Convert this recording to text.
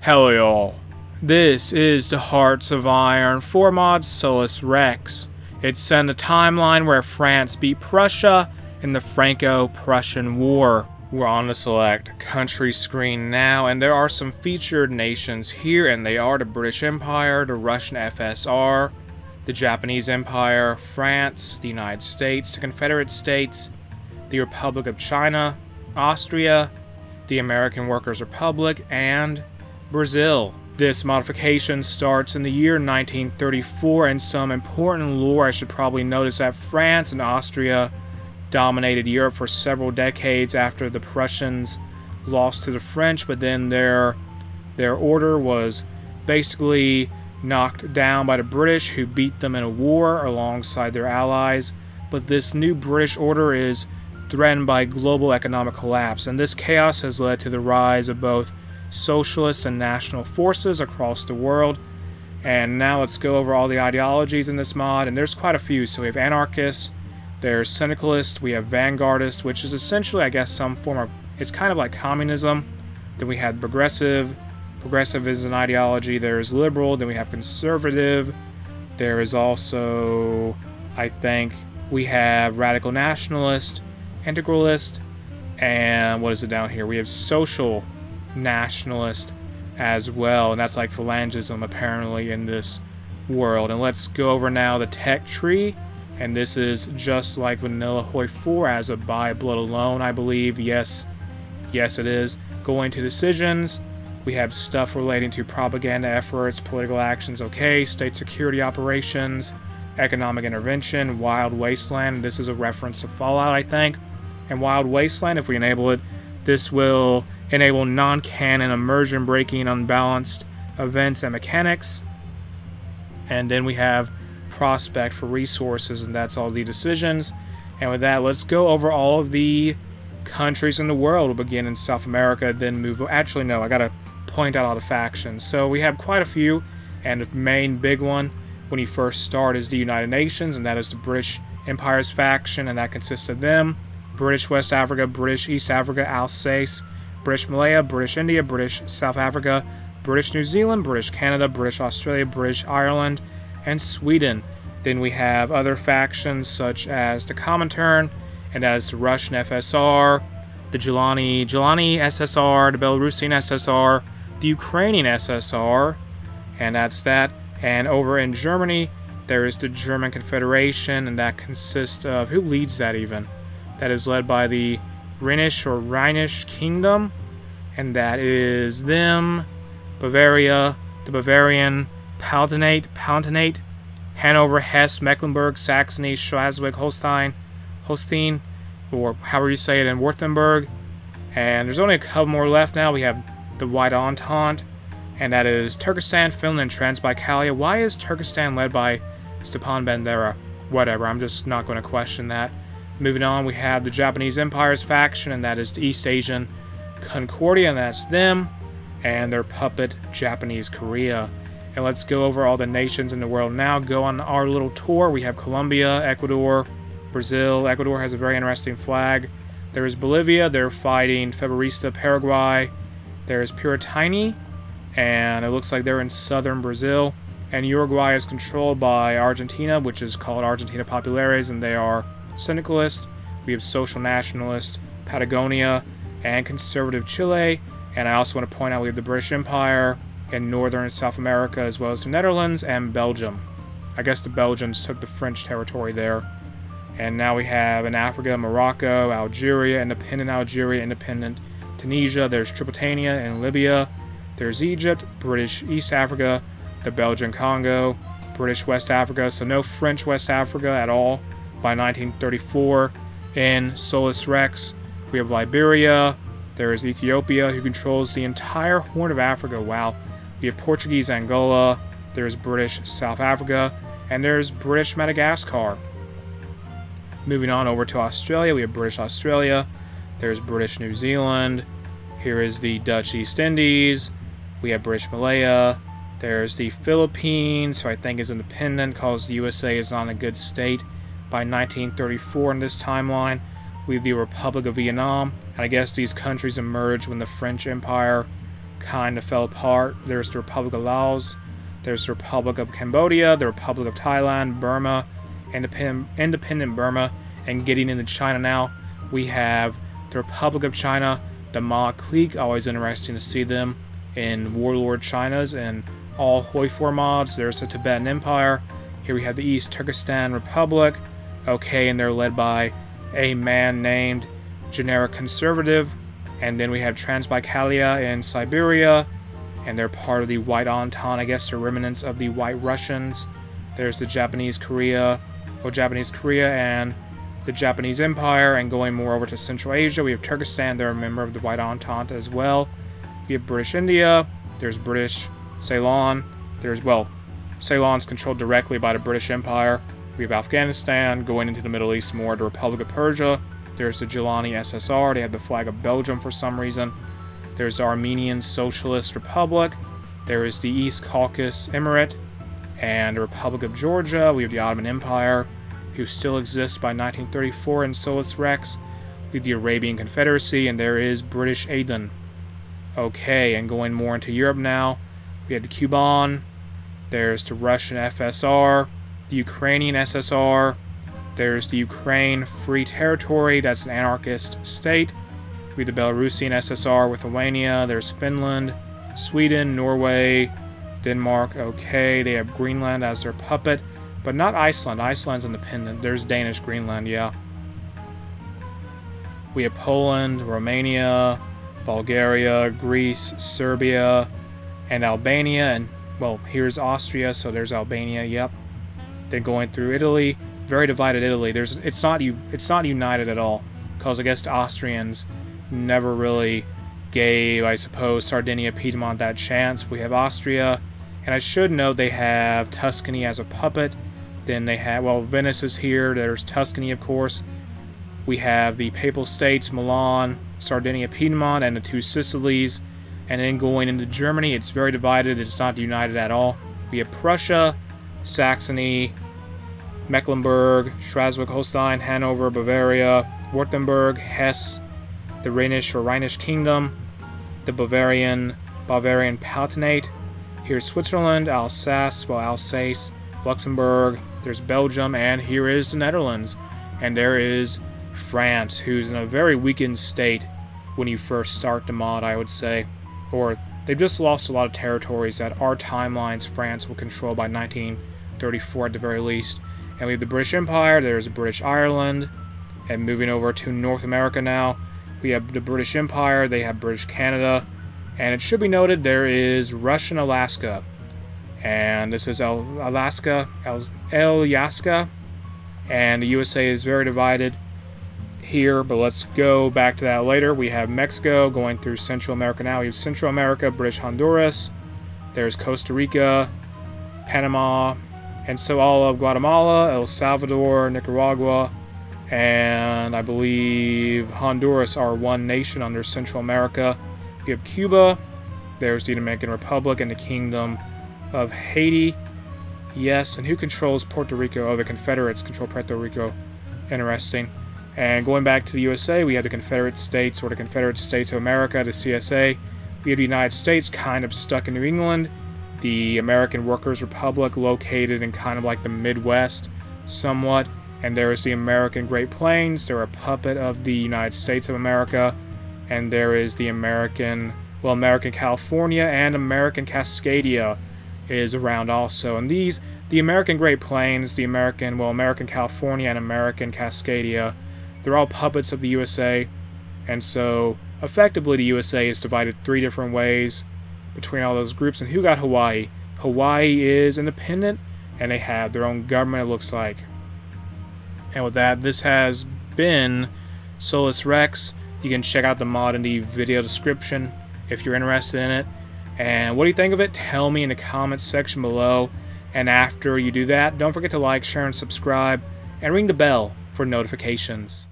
Hello y'all. This is the Hearts of Iron 4 mod Solus Rex. It's set in a timeline where France beat Prussia in the Franco-Prussian War. We're on the select country screen now, and there are some featured nations here, and they are the British Empire, the Russian FSR, the Japanese Empire, France, the United States, the Confederate States, the Republic of China, Austria, the American Workers' Republic, and Brazil. This modification starts in the year 1934, and some important lore I should probably notice that France and Austria dominated Europe for several decades after the Prussians lost to the French, but then their order was basically knocked down by the British, who beat them in a war alongside their allies. But this new British order is threatened by global economic collapse, and this chaos has led to the rise of both socialist and national forces across the world. And now let's go over all the ideologies in this mod, and there's quite a few. So we have anarchists, there's syndicalist, we have vanguardist, which is essentially, I guess, some form of, it's kind of like communism. Then we had progressive is an ideology. There's liberal, then we have conservative. There is also, I think, we have radical nationalist, integralist, and what is it down here? We have social nationalist as well, and that's like phalangism apparently in this world. And let's go over now the tech tree, and this is just like vanilla HOI4 as a by blood alone, I believe. Yes it is. Going to decisions, we have stuff relating to propaganda efforts, political actions, okay, state security operations, economic intervention, Wild Wasteland. This is a reference to Fallout, I think. And Wild Wasteland, if we enable it, this will enable non-canon immersion breaking, unbalanced events and mechanics. And then we have prospect for resources, and that's all the decisions. And with that, let's go over all of the countries in the world. We'll begin in South America, then move. Actually, no, I gotta point out all the factions. So we have quite a few, and the main big one when you first start is the United Nations, and that is the British Empire's faction, and that consists of them: British West Africa, British East Africa, Alsace, British Malaya, British India, British South Africa, British New Zealand, British Canada, British Australia, British Ireland, and Sweden. Then we have other factions such as the Comintern, and that is the Russian FSR, the Jelani SSR, the Belarusian SSR, the Ukrainian SSR, and that's that. And over in Germany, there is the German Confederation, and that consists of, who leads that even? That is led by the Rhenish Kingdom, and that is them, Bavaria, the Bavarian Palatinate, Hanover, Hesse, Mecklenburg, Saxony, Schleswig-Holstein, or however you say it, in Württemberg. And there's only a couple more left now. We have the White Entente, and that is Turkestan, Finland, and Transbaikalia. Why is Turkestan led by Stepan Bandera? Whatever, I'm just not going to question that. Moving on, we have the Japanese Empire's faction, and that is the East Asian Concordia, and that's them, and their puppet Japanese Korea. And let's go over all the nations in the world now. Go on our little tour. We have Colombia, Ecuador, Brazil. Ecuador has a very interesting flag. There is Bolivia. They're fighting Febrerista, Paraguay. There is Puritani, and it looks like they're in southern Brazil. And Uruguay is controlled by Argentina, which is called Argentina Populares, and they are syndicalist. We have social nationalist Patagonia and conservative Chile. And I also want to point out we have the British Empire in northern and South America, as well as the Netherlands and Belgium. I guess the Belgians took the French territory there. And now we have in Africa, Morocco, Algeria, independent Tunisia. There's Tripolitania and Libya. There's Egypt, British East Africa, the Belgian Congo, British West Africa, so no French West Africa at all by 1934. In Solus Rex, we have Liberia. There is Ethiopia, who controls the entire Horn of Africa. Wow. We have Portuguese Angola. There's British South Africa, and there's British Madagascar. Moving on over to Australia, we have British Australia. There's British New Zealand. Here is the Dutch East Indies. We have British Malaya. There's the Philippines, who I think is independent because the USA is not in a good state by 1934 in this timeline. We have the Republic of Vietnam, and I guess these countries emerged when the French Empire kind of fell apart. There's the Republic of Laos, there's the Republic of Cambodia, the Republic of Thailand, Burma, independent Burma, and getting into China now, we have the Republic of China, the Ma clique. Always interesting to see them in Warlord Chinas and all HOI4 mods. There's the Tibetan Empire. Here we have the East Turkestan Republic. Okay, and they're led by a man named Generic Conservative. And then we have Transbaikalia in Siberia, and they're part of the White Entente. I guess they're remnants of the White Russians. There's the Japanese Korea and the Japanese Empire. And going more over to Central Asia, we have Turkestan. They're a member of the White Entente as well. We have British India. There's British Ceylon. Ceylon's controlled directly by the British Empire. We have Afghanistan. Going into the Middle East more, the Republic of Persia. There's the Jelani SSR. They have the flag of Belgium for some reason. There's the Armenian Socialist Republic. There is the East Caucasus Emirate and the Republic of Georgia. We have the Ottoman Empire, who still exists by 1934 in Solus Rex. We have the Arabian Confederacy, and there is British Aden. Okay, and going more into Europe now, we have the Cuban. There's the Russian FSR, the Ukrainian SSR. There's the Ukraine Free Territory, that's an anarchist state. We have the Belarusian SSR with Lithuania. There's Finland, Sweden, Norway, Denmark. Okay, they have Greenland as their puppet, but not Iceland. Iceland's independent. There's Danish Greenland, yeah. We have Poland, Romania, Bulgaria, Greece, Serbia, and Albania. And, well, here's Austria, so there's Albania, yep. Then going through Italy. Very divided Italy. It's not united at all, because I guess the Austrians never really gave, I suppose, Sardinia-Piedmont that chance. We have Austria, and I should note they have Tuscany as a puppet. Then they have, well, Venice is here. There's Tuscany, of course. We have the Papal States, Milan, Sardinia-Piedmont, and the two Sicilies. And then going into Germany, it's very divided. It's not united at all. We have Prussia, Saxony, Mecklenburg, Schleswig-Holstein, Hanover, Bavaria, Württemberg, Hesse, the Rhenish Kingdom, the Bavarian Palatinate. Here's Switzerland, Alsace, Luxembourg, there's Belgium, and here is the Netherlands. And there is France, who's in a very weakened state when you first start the mod, I would say. Or they've just lost a lot of territories that our timelines France will control by 1934 at the very least. And we have the British Empire, there's British Ireland, and moving over to North America now, we have the British Empire, they have British Canada, and it should be noted there is Russian Alaska, and this is Alaska, and the USA is very divided here, but let's go back to that later. We have Mexico going through Central America now. We have Central America, British Honduras, there's Costa Rica, Panama, and so all of Guatemala, El Salvador, Nicaragua, and I believe Honduras are one nation under Central America. We have Cuba, there's the Dominican Republic, and the Kingdom of Haiti. Yes, and who controls Puerto Rico? Oh, the Confederates control Puerto Rico. Interesting. And going back to the USA, we have the Confederate States, or the Confederate States of America, the CSA. We have the United States kind of stuck in New England. The American Workers' Republic located in kind of like the Midwest somewhat, and there is the American Great Plains. They're a puppet of the United States of America, and there is the American California, and American Cascadia is around also. And the American Great Plains, the American California, and American Cascadia, they're all puppets of the USA, and so effectively the USA is divided three different ways between all those groups. And who got Hawaii? Hawaii is independent, and they have their own government, it looks like. And with that, this has been Solus Rex. You can check out the mod in the video description if you're interested in it. And what do you think of it? Tell me in the comments section below. And after you do that, don't forget to like, share, and subscribe, and ring the bell for notifications.